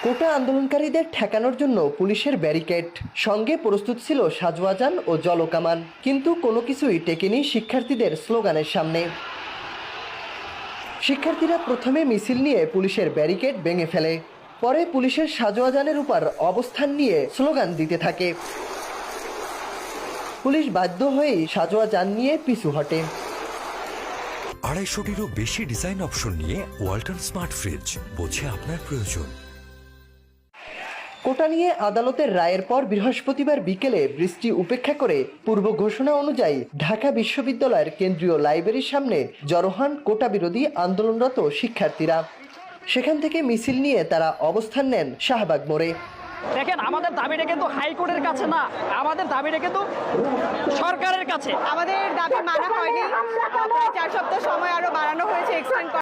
কোটা আন্দোলনকারীদের ঠেকানোর জন্য পুলিশের ব্যারিকেড, সঙ্গে প্রস্তুত ছিল সাজোয়াজান ও জলকামান, কিন্তু কোনো কিছুই টেকেনি শিক্ষার্থীদের স্লোগানের সামনে। শিক্ষার্থীরা প্রথমে মিছিল নিয়ে পুলিশের ব্যারিকেড ভেঙে ফেলে, পরে পুলিশের সাজোয়াজানের উপর অবস্থান নিয়ে স্লোগান দিতে থাকে। পুলিশ বাধ্য হয়েই সাজোয়াজান নিয়ে পিছু হটে। 250-টিরও বেশি ডিজাইন অপশন নিয়ে ওয়ালটন স্মার্ট ফ্রিজ, বোঝে আপনার প্রয়োজন। কোটা নিয়ে আদালতের রায়ের পর বৃহস্পতিবার বিকেলে বৃষ্টি উপেক্ষা করে পূর্ব ঘোষণা অনুযায়ী ঢাকা বিশ্ববিদ্যালয়ের কেন্দ্রীয় লাইব্রেরির সামনে জড়ো হন কোটা বিরোধী আন্দোলনরত শিক্ষার্থীরা। সেখান থেকে মিছিল নিয়ে তারা অবস্থান নেন শাহবাগ মোড়ে। দেখেন, আমাদের দাবিটা কিন্তু হাইকোর্টের কাছে না, আমাদের দাবিটা কিন্তু সরকারের কাছে। আমাদের দাবি মানা হয়নি, 4 সপ্তাহ সময় আরো বাড়ানো হয়েছে, এক্সটেন্ড